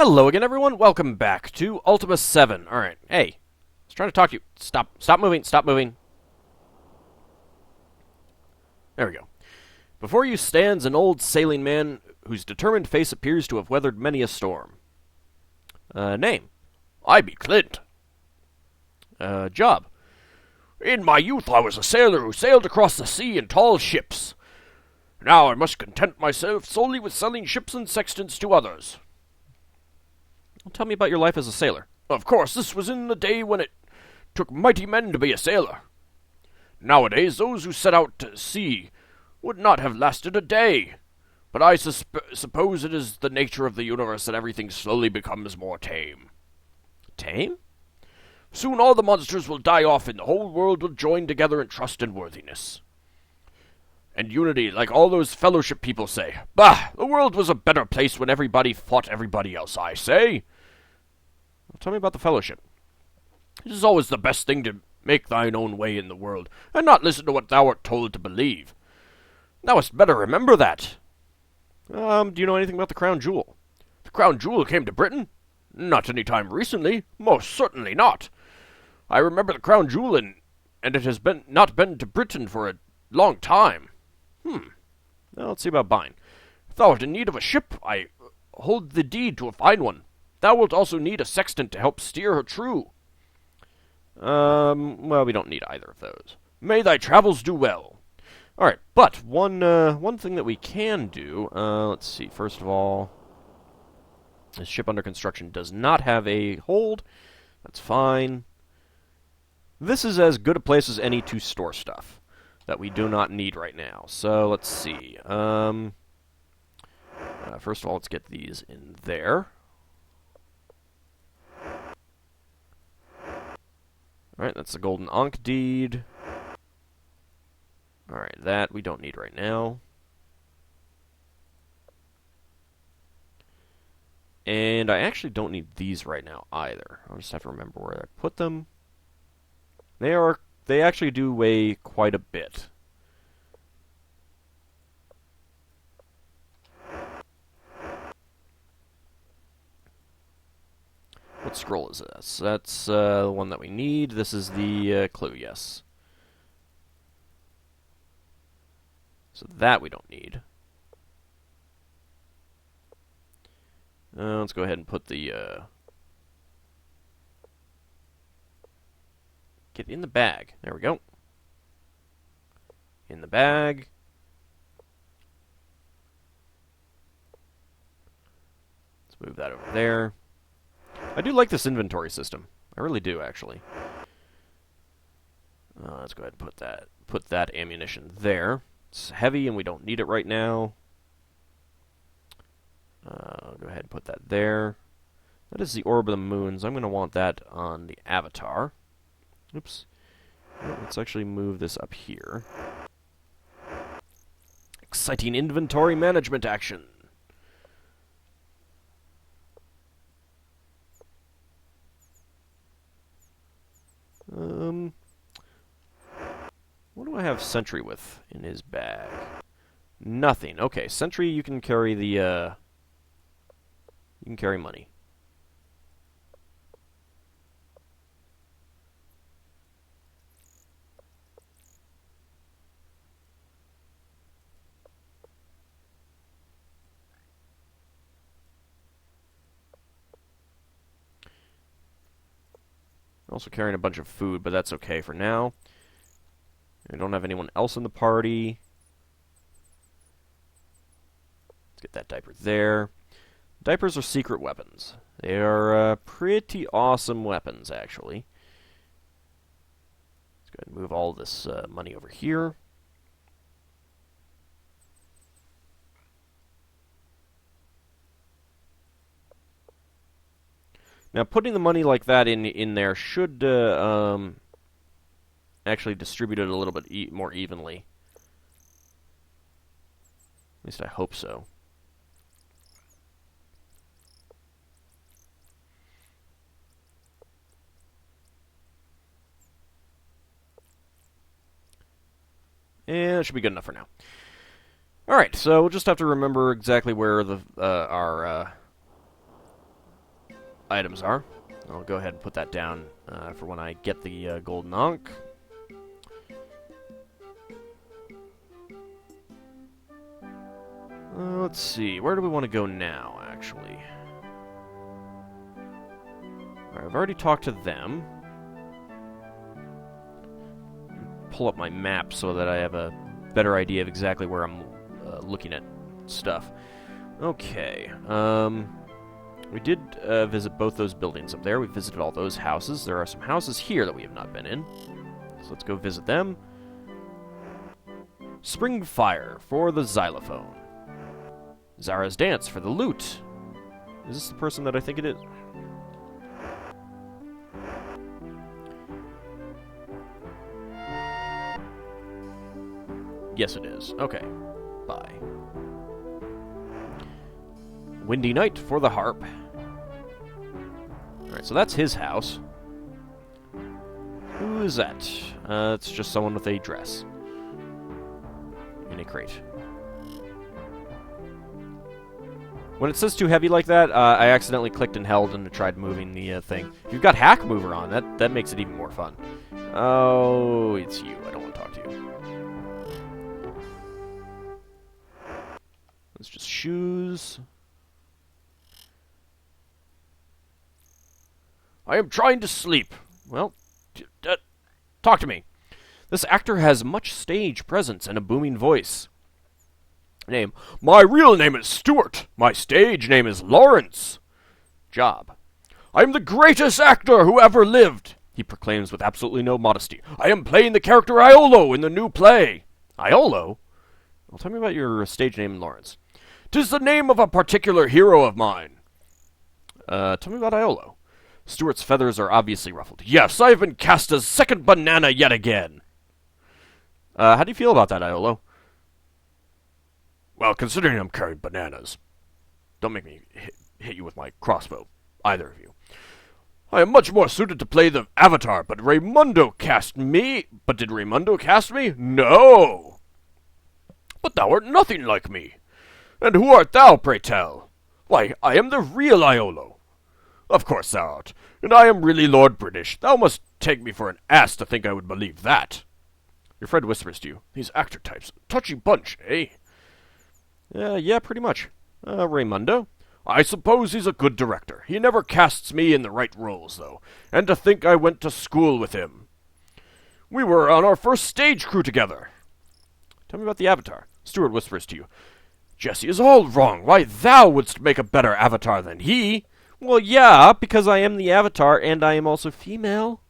Hello again, everyone. Welcome back to Ultima VII. Alright, hey. I was trying to talk to you. Stop moving, stop moving. There we go. Before you stands an old sailing man whose determined face appears to have weathered many a storm. Name? I be Clint. Job? In my youth I was a sailor who sailed across the sea in tall ships. Now I must content myself solely with selling ships and sextants to others. Well, tell me about your life as a sailor. Of course, this was in the day when it took mighty men to be a sailor. Nowadays, those who set out to sea would not have lasted a day. But I suppose it is the nature of the universe that everything slowly becomes more tame. Tame? Soon all the monsters will die off and the whole world will join together in trust and worthiness. And unity, like all those fellowship people say. Bah! The world was a better place when everybody fought everybody else, I say. Well, tell me about the fellowship. It is always the best thing to make thine own way in the world, and not listen to what thou art told to believe. Thou hast better remember that. Do you know anything about the Crown Jewel? The Crown Jewel came to Britain? Not any time recently. Most certainly not. I remember the Crown Jewel, and it has not been to Britain for a long time. Well, let's see about buying. If thou art in need of a ship, I hold the deed to a fine one. Thou wilt also need a sextant to help steer her true. Well, we don't need either of those. May thy travels do well. Alright, but one thing that we can do, let's see, first of all, this ship under construction does not have a hold. That's fine. This is as good a place as any to store stuff that we do not need right now. So, let's see. First of all, let's get these in there. Alright, that's the Golden Ankh deed. Alright, that we don't need right now. And I actually don't need these right now either. I'll just have to remember where I put them. They actually do weigh quite a bit. What scroll is this? That's the one that we need. This is the clue, yes. So that we don't need. Let's go ahead and put the... Get in the bag. There we go. In the bag. Let's move that over there. I do like this inventory system. I really do, actually. Let's go ahead and put that ammunition there. It's heavy and we don't need it right now. I'll go ahead and put that there. That is the Orb of the Moons. I'm going to want that on the Avatar. Oops. Let's actually move this up here. Exciting inventory management action. What do I have Sentry with in his bag? Nothing. Okay, Sentry, you can carry the, you can carry money. Also carrying a bunch of food, but that's okay for now. We don't have anyone else in the party. Let's get that diaper there. Diapers are secret weapons. They are pretty awesome weapons, actually. Let's go ahead and move all this money over here. Now, putting the money like that in there should actually distribute it a little bit more evenly. At least I hope so. And it should be good enough for now. Alright, so we'll just have to remember exactly where our items are. I'll go ahead and put that down for when I get the golden ankh. Let's see, where do we want to go now, actually? Alright, I've already talked to them. Pull up my map so that I have a better idea of exactly where I'm looking at stuff. Okay, we did visit both those buildings up there. We visited all those houses. There are some houses here that we have not been in. So let's go visit them. Spring Fire for the xylophone. Zara's Dance for the lute. Is this the person that I think it is? Yes, it is. Okay. Bye. Windy Night for the harp. Alright, so that's his house. Who is that? It's just someone with a dress. In a crate. When it says too heavy like that, I accidentally clicked and held and tried moving the thing. If you've got Hack Mover on, that makes it even more fun. Oh, it's you. I don't want to talk to you. It's just shoes. I am trying to sleep. Well, talk to me. This actor has much stage presence and a booming voice. Name. My real name is Stuart. My stage name is Lawrence. Job. I am the greatest actor who ever lived, he proclaims with absolutely no modesty. I am playing the character Iolo in the new play. Iolo? Well, tell me about your stage name, Lawrence. 'Tis the name of a particular hero of mine. Tell me about Iolo. Stuart's feathers are obviously ruffled. Yes, I have been cast as second banana yet again. How do you feel about that, Iolo? Well, considering I'm carrying bananas. Don't make me hit you with my crossbow, either of you. I am much more suited to play the Avatar, but Raimundo cast me. But did Raimundo cast me? No. But thou art nothing like me. And who art thou, pray tell? Why, I am the real Iolo. Of course thou art, and I am really Lord British. Thou must take me for an ass to think I would believe that. Your friend whispers to you, these actor types, touchy bunch, eh? Yeah, pretty much. Raimundo? I suppose he's a good director. He never casts me in the right roles, though, and to think I went to school with him. We were on our first stage crew together. Tell me about the Avatar. Stuart whispers to you, Jesse is all wrong. Why, thou wouldst make a better Avatar than he. Well, yeah, because I am the Avatar, and I am also female.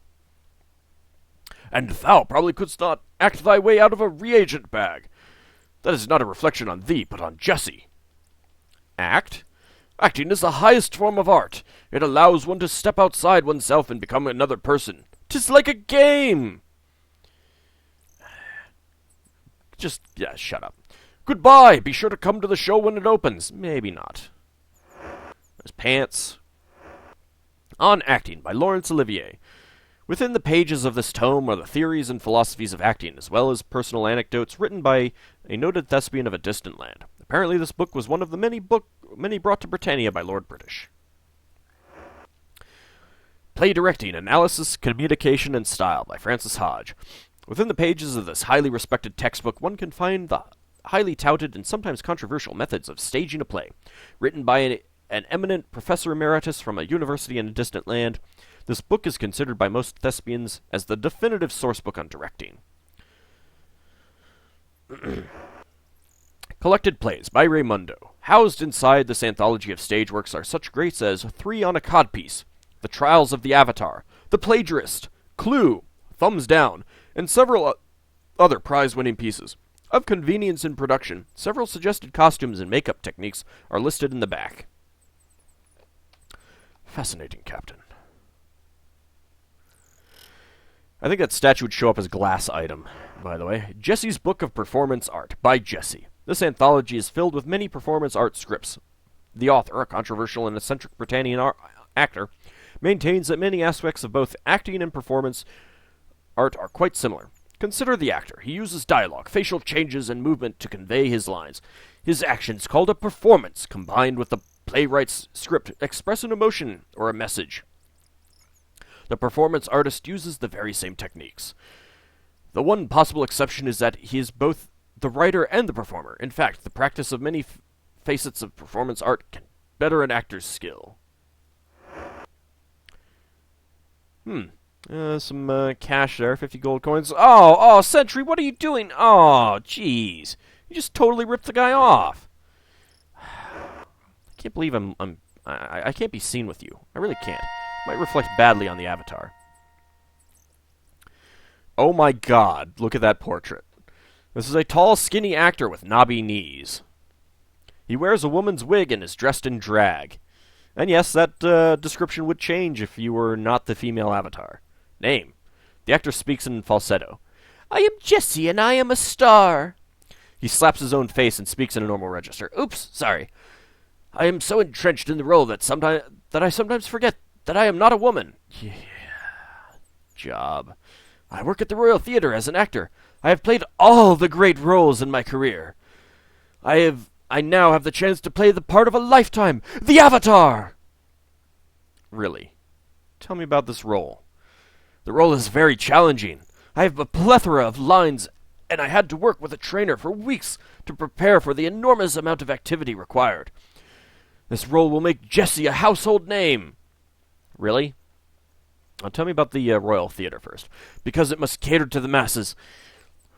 And thou probably couldst not act thy way out of a reagent bag. That is not a reflection on thee, but on Jesse. Act? Acting is the highest form of art. It allows one to step outside oneself and become another person. 'Tis like a game. Yeah, shut up. Goodbye. Be sure to come to the show when it opens. Maybe not. There's Pants. On Acting by Laurence Olivier. Within the pages of this tome are the theories and philosophies of acting, as well as personal anecdotes written by a noted thespian of a distant land. Apparently this book was one of the many brought to Britannia by Lord British. Play Directing, Analysis, Communication, and Style by Francis Hodge. Within the pages of this highly respected textbook, one can find the highly touted and sometimes controversial methods of staging a play. Written by an eminent professor emeritus from a university in a distant land, this book is considered by most thespians as the definitive sourcebook on directing. Collected Plays by Raimundo. Housed inside this anthology of stage works are such greats as Three on a Codpiece, The Trials of the Avatar, The Plagiarist, Clue, Thumbs Down, and several other prize-winning pieces. Of convenience in production, several suggested costumes and makeup techniques are listed in the back. Fascinating, Captain. I think that statue would show up as glass item, by the way. Jesse's Book of Performance Art by Jesse. This anthology is filled with many performance art scripts. The author, a controversial and eccentric Britannian actor, maintains that many aspects of both acting and performance art are quite similar. Consider the actor. He uses dialogue, facial changes, and movement to convey his lines. His actions, called a performance, combined with the playwright's script express an emotion or a message. The performance artist uses the very same techniques. The one possible exception is that he is both the writer and the performer. In fact, the practice of many facets of performance art can better an actor's skill. Some cash there, 50 gold coins. Oh, Sentry, what are you doing? Oh, jeez. You just totally ripped the guy off. I can't believe I can't be seen with you. I really can't. Might reflect badly on the avatar. Oh my god, look at that portrait. This is a tall, skinny actor with knobby knees. He wears a woman's wig and is dressed in drag. And yes, that description would change if you were not the female avatar. Name. The actor speaks in falsetto. I am Jesse, and I am a star. He slaps his own face and speaks in a normal register. Oops, sorry. I am so entrenched in the role that I sometimes forget that I am not a woman. Yeah. Job. I work at the Royal Theatre as an actor. I have played all the great roles in my career. I now have the chance to play the part of a lifetime, the Avatar! Really? Tell me about this role. The role is very challenging. I have a plethora of lines, and I had to work with a trainer for weeks to prepare for the enormous amount of activity required. This role will make Jesse a household name. Really? Tell me about the Royal Theatre first. Because it must cater to the masses.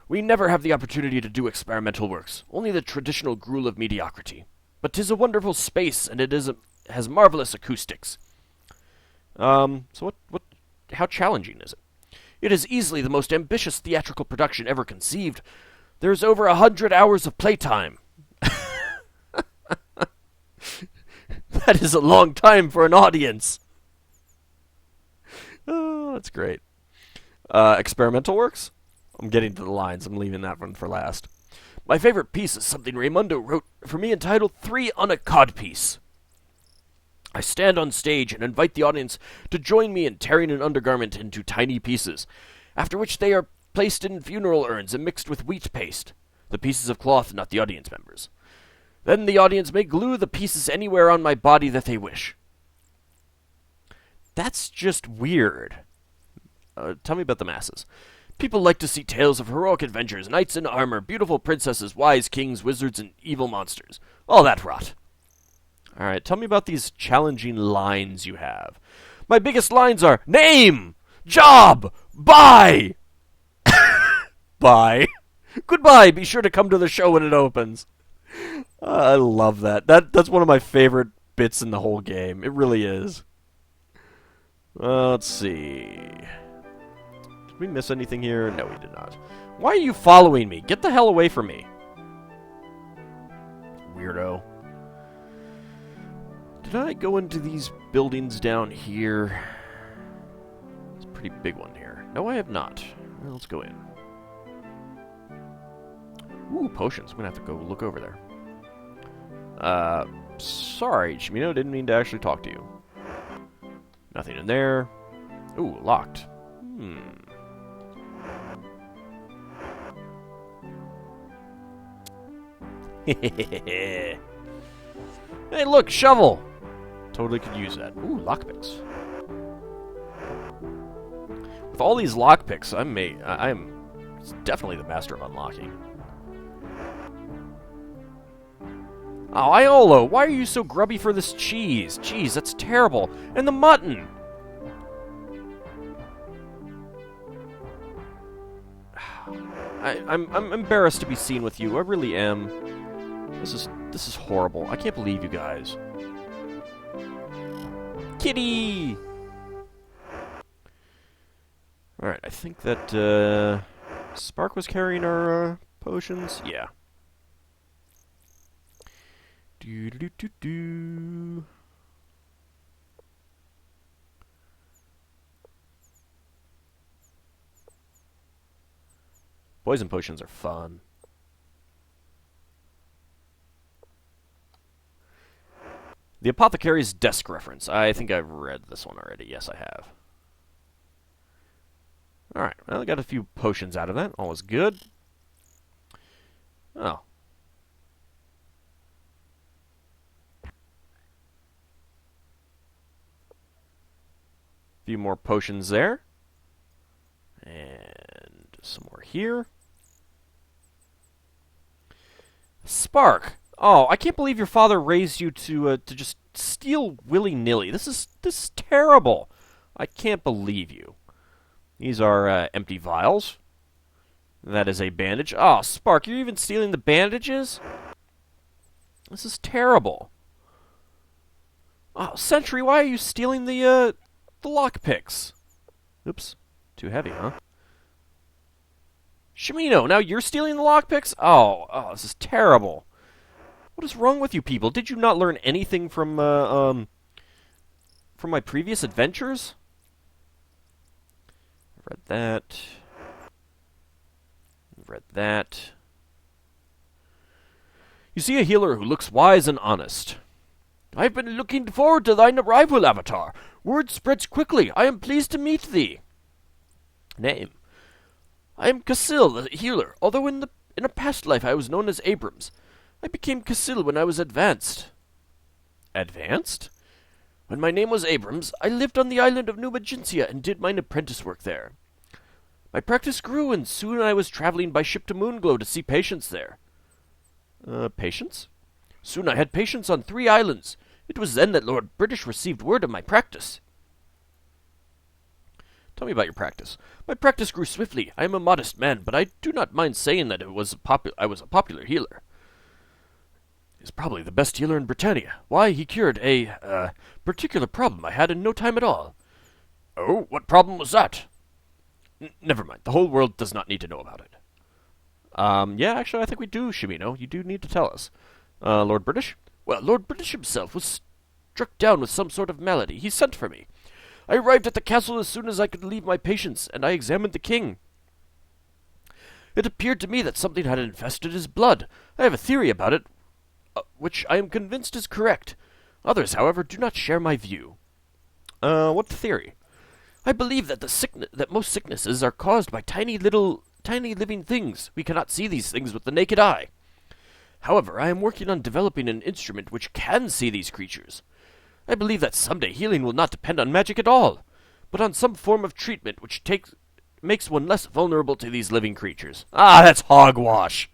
We never have the opportunity to do experimental works, only the traditional gruel of mediocrity. But 'tis a wonderful space, and has marvelous acoustics. So how challenging is it? It is easily the most ambitious theatrical production ever conceived. There's over 100 hours of playtime. That is a long time for an audience. Oh, that's great. Experimental works? I'm getting to the lines. I'm leaving that one for last. My favorite piece is something Raimundo wrote for me entitled 3 on a Codpiece. I stand on stage and invite the audience to join me in tearing an undergarment into tiny pieces, after which they are placed in funeral urns and mixed with wheat paste. The pieces of cloth, not the audience members. Then the audience may glue the pieces anywhere on my body that they wish. That's just weird. Tell me about the masses. People like to see tales of heroic adventures, knights in armor, beautiful princesses, wise kings, wizards, and evil monsters. All that rot. Alright, tell me about these challenging lines you have. My biggest lines are, name! Job! Bye! Bye. Goodbye, be sure to come to the show when it opens. I love that. That's one of my favorite bits in the whole game. It really is. Let's see. Did we miss anything here? No, we did not. Why are you following me? Get the hell away from me. Weirdo. Did I go into these buildings down here? It's a pretty big one here. No, I have not. Well, let's go in. Ooh, potions. I'm gonna have to go look over there. Sorry, Chimino. Didn't mean to actually talk to you. Nothing in there. Ooh, locked. Hey, look, shovel! Totally could use that. Ooh, lockpicks. With all these lockpicks, I'm definitely the master of unlocking. Oh, Iolo, why are you so grubby for this cheese? Cheese, that's terrible. And the mutton! I'm embarrassed to be seen with you. I really am. This is horrible. I can't believe you guys. Kitty! Alright, I think that, Spark was carrying our, potions? Yeah. Do-do-do-do-do. Poison potions are fun. The Apothecary's Desk reference. I think I've read this one already. Yes, I have. Alright, well, I got a few potions out of that. All is good. Oh. few more potions there. And some more here. Spark! Oh, I can't believe your father raised you to just steal willy-nilly. This is terrible. I can't believe you. These are empty vials. That is a bandage. Oh, Spark, you're even stealing the bandages? This is terrible. Oh, Sentry, why are you stealing the lockpicks? Oops. Too heavy, huh? Shimino, now you're stealing the lockpicks? Oh, this is terrible. What is wrong with you people? Did you not learn anything from my previous adventures? I've read that. I've read that. You see a healer who looks wise and honest. I've been looking forward to thine arrival, Avatar. Word spreads quickly. I am pleased to meet thee. Name. I am Casil, the healer, although in a past life I was known as Abrams. I became Casil when I was advanced. Advanced? When my name was Abrams, I lived on the island of New Magintia and did mine apprentice work there. My practice grew, and soon I was traveling by ship to Moonglow to see patients there. Patients? Soon I had patients on 3 islands. It was then that Lord British received word of my practice. Tell me about your practice. My practice grew swiftly. I am a modest man, but I do not mind saying that I was a popular healer. He's probably the best healer in Britannia. Why, he cured a particular problem I had in no time at all. Oh, what problem was that? Never mind. The whole world does not need to know about it. Yeah, actually, I think we do, Shimino. You do need to tell us. Lord British? Well, Lord British himself was struck down with some sort of malady. He sent for me. I arrived at the castle as soon as I could leave my patients, and I examined the king. It appeared to me that something had infested his blood. I have a theory about it, which I am convinced is correct. Others, however, do not share my view. What theory? I believe that that most sicknesses are caused by tiny living things. We cannot see these things with the naked eye. However, I am working on developing an instrument which can see these creatures. I believe that someday healing will not depend on magic at all, but on some form of treatment which makes one less vulnerable to these living creatures. Ah, that's hogwash.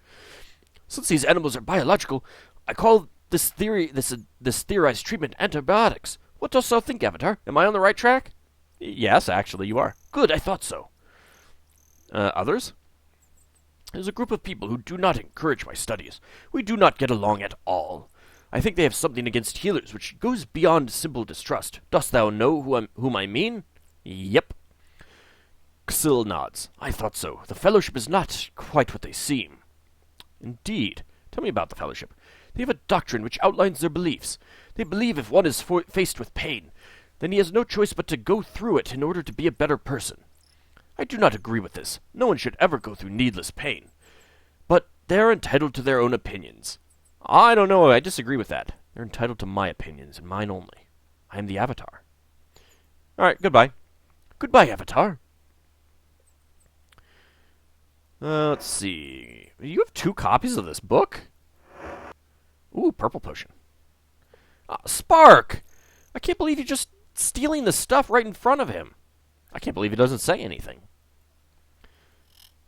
Since these animals are biological, I call this theorized treatment antibiotics. What dost thou think, Avatar? Am I on the right track? Yes, actually, you are. Good, I thought so. Others? There's a group of people who do not encourage my studies. We do not get along at all. I think they have something against healers which goes beyond simple distrust. Dost thou know whom I mean? Yep. Xil nods. I thought so. The Fellowship is not quite what they seem. Indeed. Tell me about the Fellowship. They have a doctrine which outlines their beliefs. They believe if one is faced with pain, then he has no choice but to go through it in order to be a better person. I do not agree with this. No one should ever go through needless pain. But they are entitled to their own opinions. I don't know, I disagree with that. They're entitled to my opinions, and mine only. I am the Avatar. Alright, goodbye. Goodbye, Avatar. Let's see. You have 2 copies of this book? Ooh, purple potion. Spark! I can't believe you're just stealing the stuff right in front of him. I can't believe he doesn't say anything.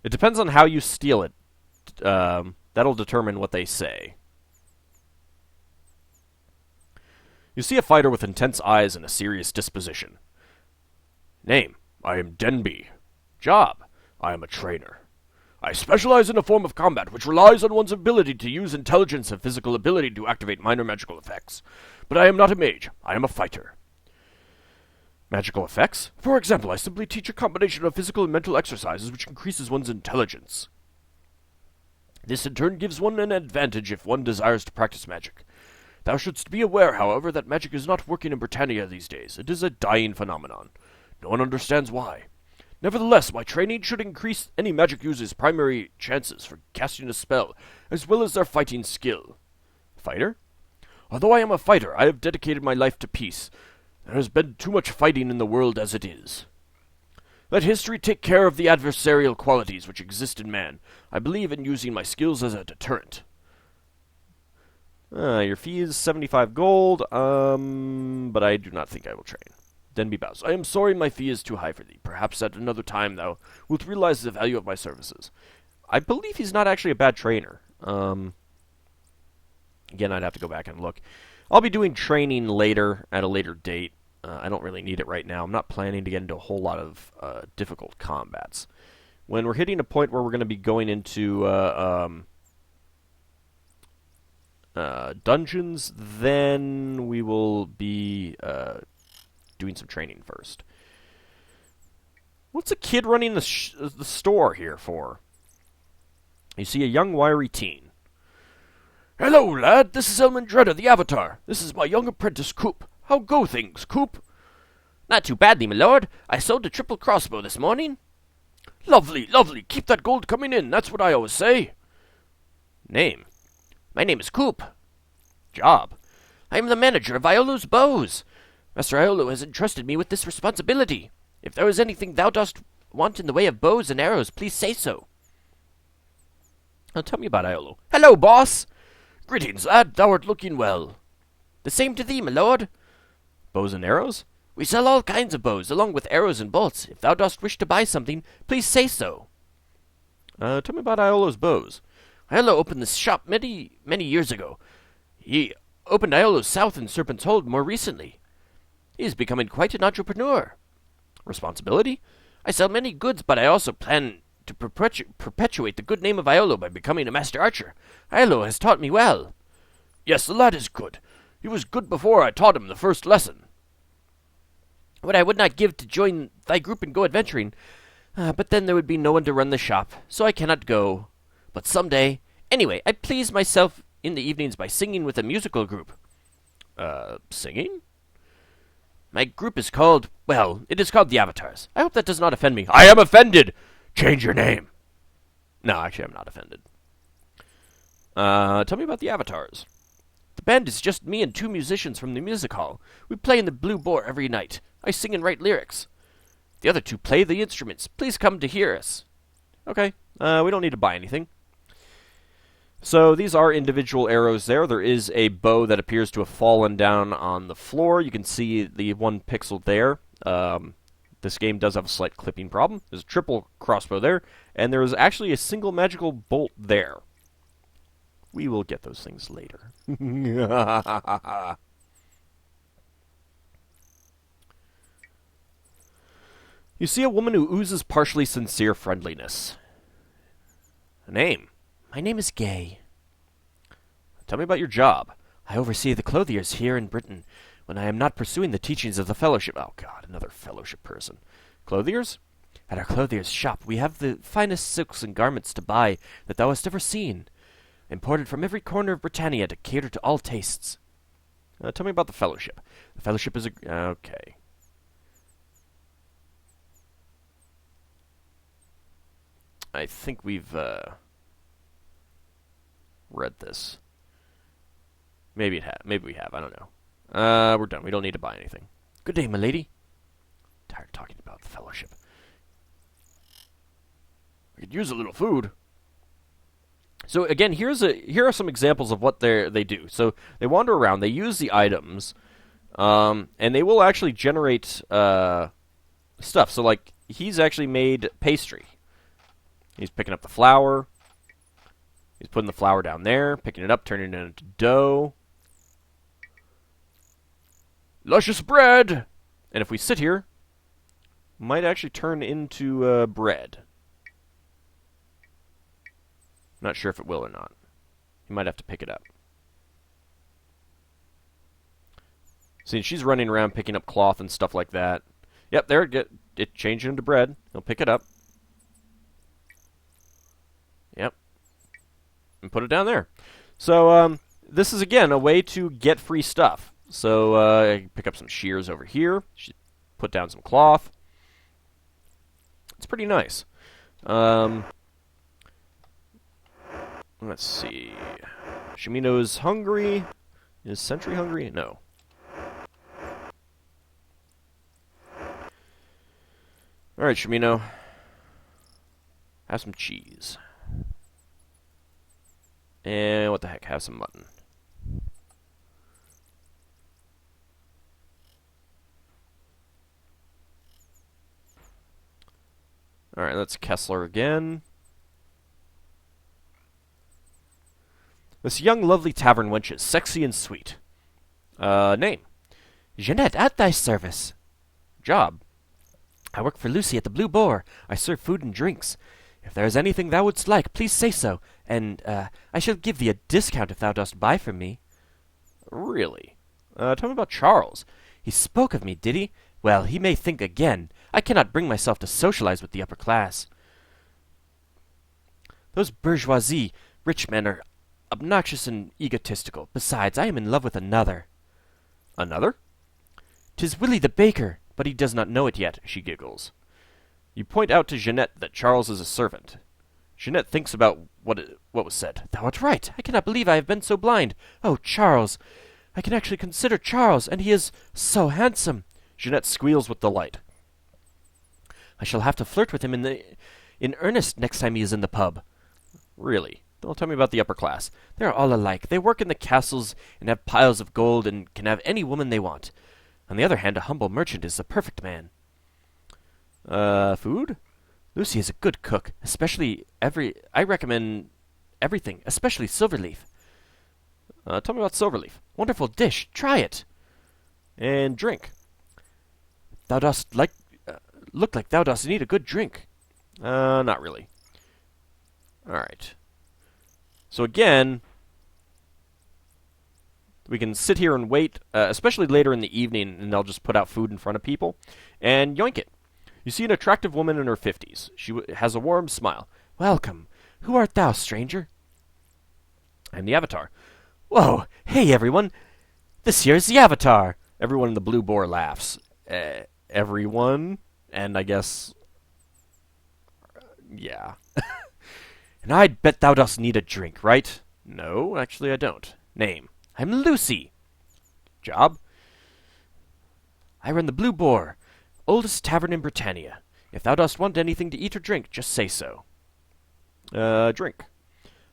It depends on how you steal it. That'll determine what they say. You see a fighter with intense eyes and a serious disposition. Name, I am Denby. Job, I am a trainer. I specialize in a form of combat which relies on one's ability to use intelligence and physical ability to activate minor magical effects. But I am not a mage, I am a fighter. Magical effects? For example, I simply teach a combination of physical and mental exercises which increases one's intelligence. This in turn gives one an advantage if one desires to practice magic. Thou shouldst be aware, however, that magic is not working in Britannia these days. It is a dying phenomenon. No one understands why. Nevertheless, my training should increase any magic user's primary chances for casting a spell, as well as their fighting skill. Fighter? Although I am a fighter, I have dedicated my life to peace. There has been too much fighting in the world as it is. Let history take care of the adversarial qualities which exist in man. I believe in using my skills as a deterrent. Your fee is 75 gold, but I do not think I will train. Denby bows. I am sorry my fee is too high for thee. Perhaps at another time thou wilt realize the value of my services. I believe he's not actually a bad trainer. Again, I'd have to go back and look. I'll be doing training later, at a later date. I don't really need it right now. I'm not planning to get into a whole lot of difficult combats. When we're hitting a point where we're going to be going into dungeons, then we will be doing some training first. What's a kid running the store here for? You see a young, wiry teen. Hello, lad. This is Elmandretta, the Avatar. This is my young apprentice, Coop. How go things, Coop? Not too badly, my lord. I sold a triple crossbow this morning. Lovely, lovely. Keep that gold coming in. That's what I always say. Name? My name is Coop. Job? I am the manager of Iolo's bows. Master Iolo has entrusted me with this responsibility. If there is anything thou dost want in the way of bows and arrows, please say so. Now tell me about Iolo. Hello, boss. Greetings, lad. Thou art looking well. The same to thee, my lord. Bows and arrows? We sell all kinds of bows, along with arrows and bolts. If thou dost wish to buy something, please say so. Tell me about Iolo's bows. Iolo opened this shop many years ago. He opened Iolo's South in Serpent's Hold more recently. He is becoming quite an entrepreneur. Responsibility? I sell many goods, but I also plan to perpetuate the good name of Iolo by becoming a master archer. Iolo has taught me well. Yes, the lad is good. He was good before I taught him the first lesson. What I would not give to join thy group and go adventuring, but then there would be no one to run the shop, so I cannot go. But some day. Anyway, I please myself in the evenings by singing with a musical group. Singing? My group is called, well, it is called the Avatars. I hope that does not offend me. I am offended! Change your name. No, actually, I'm not offended. Tell me about the Avatars. The band is just me and two musicians from the music hall. We play in the Blue Boar every night. I sing and write lyrics. The other two play the instruments. Please come to hear us. Okay, we don't need to buy anything. So these are individual arrows there. There is a bow that appears to have fallen down on the floor. You can see the one pixel there. This game does have a slight clipping problem. There's a triple crossbow there, and there is actually a single magical bolt there. We will get those things later. You see a woman who oozes partially sincere friendliness. A name? My name is Gay. Tell me about your job. I oversee the clothiers here in Britain when I am not pursuing the teachings of the Fellowship. Oh, God, another Fellowship person. Clothiers? At our clothier's shop, we have the finest silks and garments to buy that thou hast ever seen, imported from every corner of Britannia to cater to all tastes. Tell me about the Fellowship. The Fellowship is a... Okay. I think we've, read this. Maybe we have. I don't know. We're done. We don't need to buy anything. Good day, my lady. Tired of talking about the Fellowship. I could use a little food. So again, here are some examples of what they do. So they wander around. They use the items, and they will actually generate stuff. So like he's actually made pastry. He's picking up the flour. He's putting the flour down there, picking it up, turning it into dough. Luscious bread! And if we sit here, might actually turn into bread. Not sure if it will or not. You might have to pick it up. See, she's running around picking up cloth and stuff like that. Yep, there it changed into bread. He'll pick it up. Yep. And put it down there. So, this is, again, a way to get free stuff. So, I pick up some shears over here. Put down some cloth. It's pretty nice. Let's see. Shimino's hungry. Is Sentry hungry? No. Alright, Shimino. Have some cheese. And what the heck, have some mutton. Alright, that's Kessler again. This young, lovely tavern wench is sexy and sweet. Name? Jeanette, at thy service. Job? I work for Lucy at the Blue Boar. I serve food and drinks. If there is anything thou wouldst like, please say so, and, I shall give thee a discount if thou dost buy from me. Really? Tell me about Charles. He spoke of me, did he? Well, he may think again. I cannot bring myself to socialize with the upper class. Those bourgeoisie, rich men are obnoxious and egotistical. Besides, I am in love with another. Another? 'Tis Willie the baker, but he does not know it yet, She giggles. You point out to Jeanette that Charles is a servant. Jeanette thinks about what was said. Thou art right. I cannot believe I have been so blind. Oh, Charles! I can actually consider Charles, and he is so handsome. Jeanette squeals with delight. I shall have to flirt with him in earnest next time he is in the pub. Really? Don't tell me about the upper class. They are all alike. They work in the castles and have piles of gold and can have any woman they want. On the other hand, a humble merchant is the perfect man. Food? Lucy is a good cook, I recommend everything, especially silverleaf. Tell me about Silverleaf. Wonderful dish. Try it. And drink. Thou dost look like thou dost need a good drink. Not really. Alright. So again, we can sit here and wait, especially later in the evening, and they'll just put out food in front of people, and yoink it. You see an attractive woman in her 50s. She has a warm smile. Welcome. Who art thou, stranger? I'm the Avatar. Whoa! Hey, everyone! This here is the Avatar! Everyone in the Blue Boar laughs. Everyone? And I guess... yeah. And I'd bet thou dost need a drink, right? No, actually I don't. Name? I'm Lucy. Job? I run the Blue Boar, oldest tavern in Britannia. If thou dost want anything to eat or drink, just say so. Drink.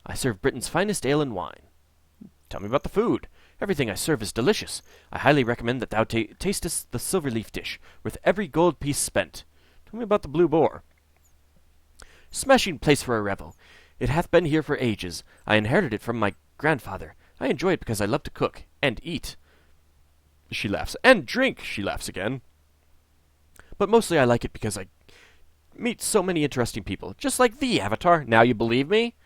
I serve Britain's finest ale and wine. Tell me about the food. Everything I serve is delicious. I highly recommend that thou tastest the silverleaf dish, worth every gold piece spent. Tell me about the Blue Boar. Smashing place for a revel. It hath been here for ages. I inherited it from my grandfather. I enjoy it because I love to cook and eat. She laughs. And drink, she laughs again. But mostly I like it because I meet so many interesting people, just like thee, Avatar. Now you believe me?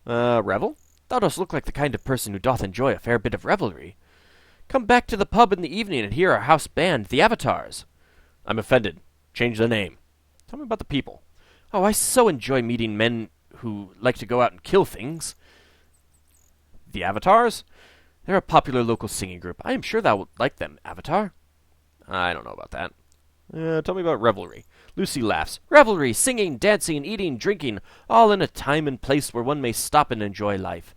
Revel? Thou dost look like the kind of person who doth enjoy a fair bit of revelry. Come back to the pub in the evening and hear our house band, the Avatars. I'm offended. Change the name. Tell me about the people. Oh, I so enjoy meeting men who like to go out and kill things. The Avatars? They're a popular local singing group. I am sure thou would like them, Avatar. I don't know about that. Tell me about revelry. Lucy laughs. Revelry, singing, dancing, eating, drinking, all in a time and place where one may stop and enjoy life.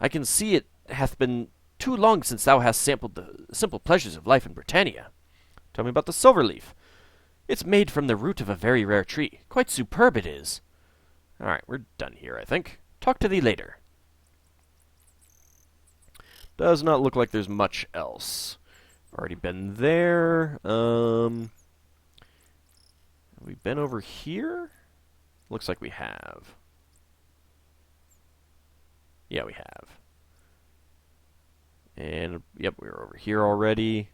I can see it hath been too long since thou hast sampled the simple pleasures of life in Britannia. Tell me about the silverleaf. It's made from the root of a very rare tree. Quite superb it is. All right, we're done here, I think. Talk to thee later. Does not look like there's much else. Already been there. Have we been over here? Looks like we have. Yeah, we have. And, yep, we were over here already.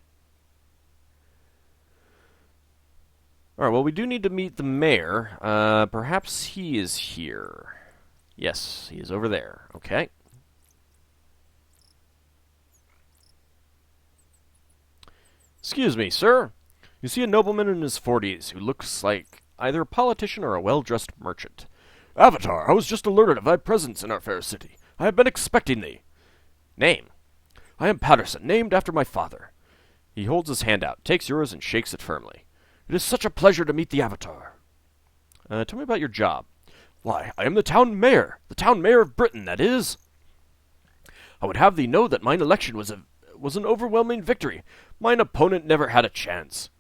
Alright, well, we do need to meet the mayor. Perhaps he is here. Yes, he is over there. Okay. Excuse me, sir. You see a nobleman in his 40s who looks like either a politician or a well-dressed merchant. Avatar, I was just alerted of thy presence in our fair city. I have been expecting thee. Name? I am Patterson, named after my father. He holds his hand out, takes yours, and shakes it firmly. It is such a pleasure to meet the Avatar. Tell me about your job. Why, I am the town mayor of Britain, that is. I would have thee know that mine election was an overwhelming victory. Mine opponent never had a chance.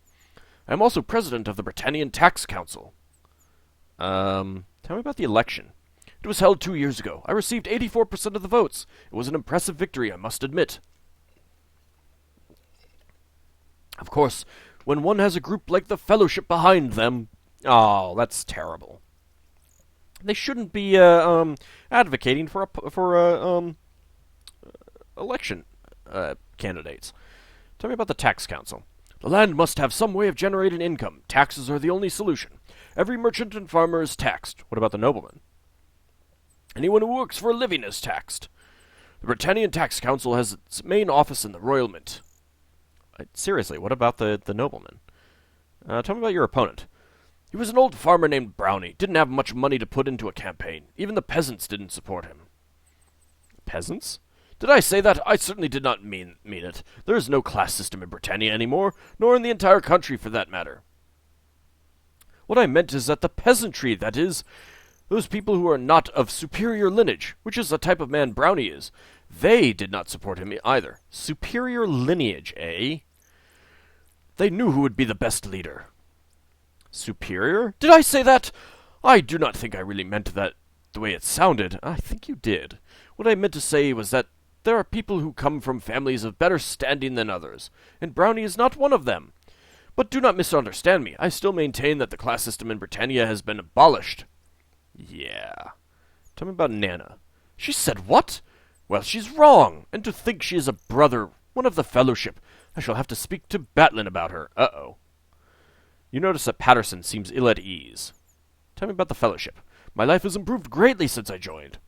I am also president of the Britannian Tax Council. Tell me about the election. It was held 2 years ago. I received 84% of the votes. It was an impressive victory, I must admit. Of course, when one has a group like the Fellowship behind them, Oh, that's terrible. They shouldn't be advocating for election candidates. Tell me about the tax council. The land must have some way of generating income. Taxes are the only solution. Every merchant and farmer is taxed. What about the nobleman? Anyone who works for a living is taxed. The Britannian Tax Council has its main office in the Royal Mint. Seriously, what about the nobleman? Tell me about your opponent. He was an old farmer named Brownie. Didn't have much money to put into a campaign. Even the peasants didn't support him. Peasants? Did I say that? I certainly did not mean it. There is no class system in Britannia anymore, nor in the entire country for that matter. What I meant is that the peasantry, that is, those people who are not of superior lineage, which is the type of man Brownie is, they did not support him either. Superior lineage, eh? They knew who would be the best leader. Superior? Did I say that? I do not think I really meant that the way it sounded. I think you did. What I meant to say was that there are people who come from families of better standing than others, and Brownie is not one of them. But do not misunderstand me. I still maintain that the class system in Britannia has been abolished. Yeah. Tell me about Nana. She said what? Well, she's wrong, and to think she is a brother, one of the fellowship. I shall have to speak to Batlin about her. Uh-oh. You notice that Patterson seems ill at ease. Tell me about the fellowship. My life has improved greatly since I joined.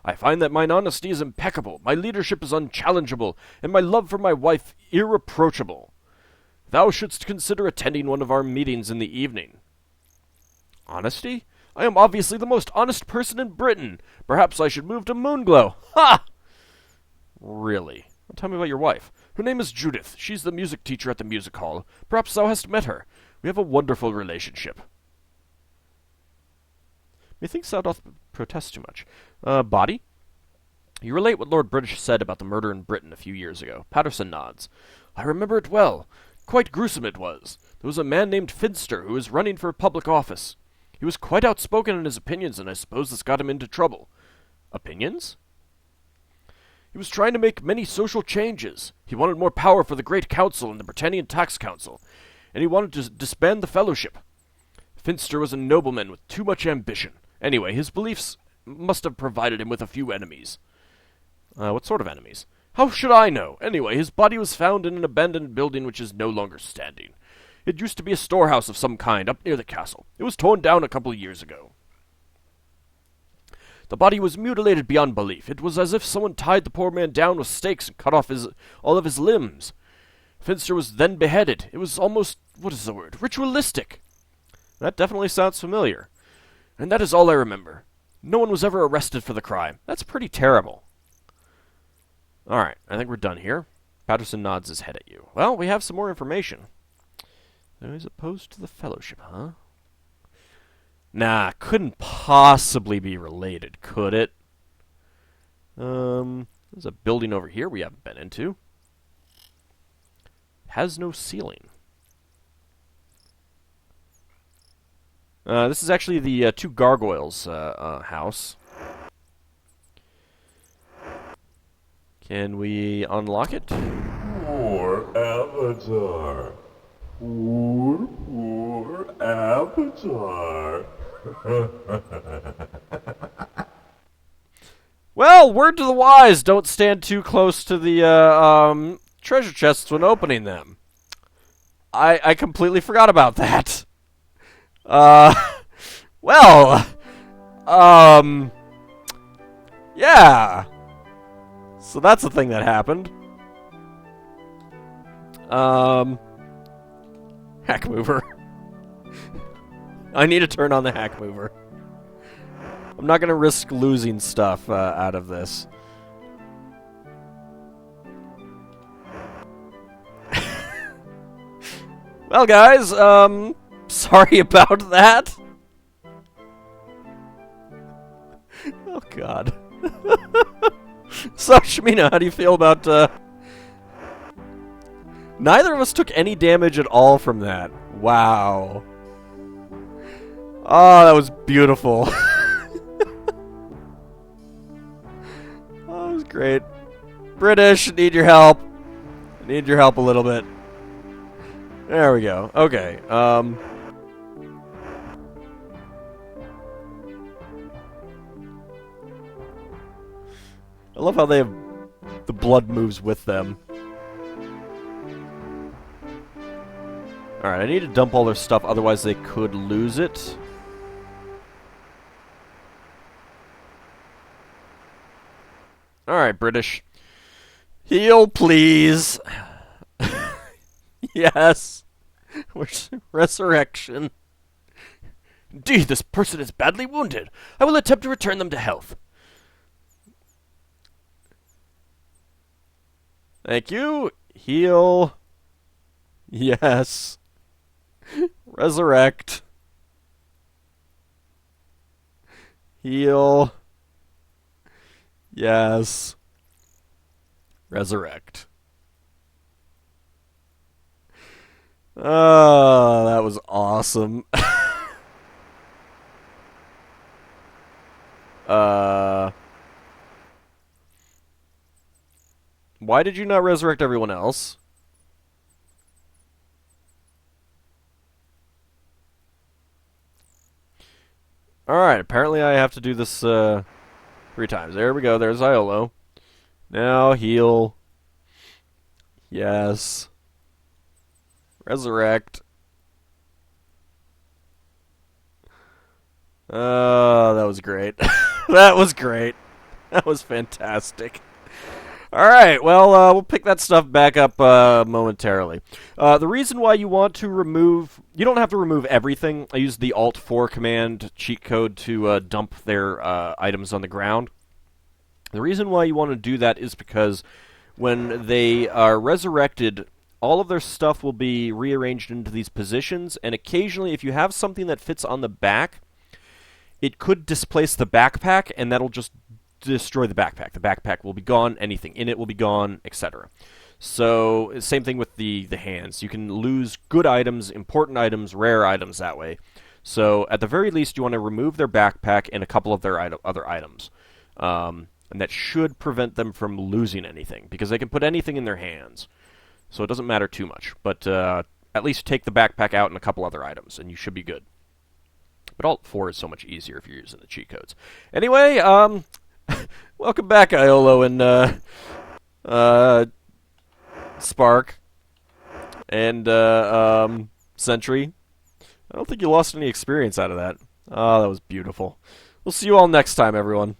I find that mine honesty is impeccable, my leadership is unchallengeable, and my love for my wife irreproachable. Thou shouldst consider attending one of our meetings in the evening. Honesty? I am obviously the most honest person in Britain. Perhaps I should move to Moonglow. Ha! Really? Well, tell me about your wife. Her name is Judith. She's the music teacher at the music hall. Perhaps thou hast met her. We have a wonderful relationship. Methinks thou doth protest too much. Body? You relate what Lord British said about the murder in Britain a few years ago. Patterson nods. I remember it well. Quite gruesome it was. There was a man named Finster who was running for public office. He was quite outspoken in his opinions, and I suppose this got him into trouble. Opinions? He was trying to make many social changes. He wanted more power for the Great Council and the Britannian Tax Council, and he wanted to disband the Fellowship. Finster was a nobleman with too much ambition. Anyway, his beliefs must have provided him with a few enemies. What sort of enemies? How should I know? Anyway, his body was found in an abandoned building which is no longer standing. It used to be a storehouse of some kind up near the castle. It was torn down a couple of years ago. The body was mutilated beyond belief. It was as if someone tied the poor man down with stakes and cut off all of his limbs. Finster was then beheaded. It was almost, what is the word, ritualistic. That definitely sounds familiar. And that is all I remember. No one was ever arrested for the crime. That's pretty terrible. Alright, I think we're done here. Patterson nods his head at you. Well, we have some more information. As opposed to the Fellowship, huh? Nah, couldn't possibly be related, could it? There's a building over here we haven't been into. Has no ceiling. This is actually the two gargoyles' house. Can we unlock it? Poor Avatar. Poor Avatar. Well, word to the wise, don't stand too close to the treasure chests when opening them. I completely forgot about that. Well, yeah. So that's the thing that happened. Hack mover. I need to turn on the hack mover. I'm not going to risk losing stuff out of this. Well, guys, sorry about that. Oh, God. So, Shmina, how do you feel about, Neither of us took any damage at all from that. Wow. Oh, that was beautiful. Oh, that was great. British, need your help. Need your help a little bit. There we go. Okay, love how they have the blood moves with them. Alright, I need to dump all their stuff, otherwise they could lose it. Alright, British. Heal, please. Yes. Resurrection. Indeed, this person is badly wounded. I will attempt to return them to health. Thank you. Heal. Yes. Resurrect. Heal. Yes. Resurrect. Oh, that was awesome. Why did you not resurrect everyone else? Alright, apparently I have to do this, 3 times. There we go, there's Iolo. Now heal. Yes. Resurrect. Oh, that was great. That was great. That was fantastic. Alright, well, we'll pick that stuff back up momentarily. The reason why you want to remove... You don't have to remove everything. I used the Alt-4 command cheat code to dump their items on the ground. The reason why you want to do that is because when they are resurrected, all of their stuff will be rearranged into these positions, and occasionally, if you have something that fits on the back, it could displace the backpack, and that'll just destroy the backpack. The backpack will be gone, anything in it will be gone, etc. So, same thing with the hands. You can lose good items, important items, rare items that way. So, at the very least, you want to remove their backpack and a couple of their other items. And that should prevent them from losing anything, because they can put anything in their hands. So it doesn't matter too much. But at least take the backpack out and a couple other items, and you should be good. But Alt-4 is so much easier if you're using the cheat codes. Anyway, welcome back, Iolo and Spark and Sentry. I don't think you lost any experience out of that. Oh, that was beautiful. We'll see you all next time, everyone.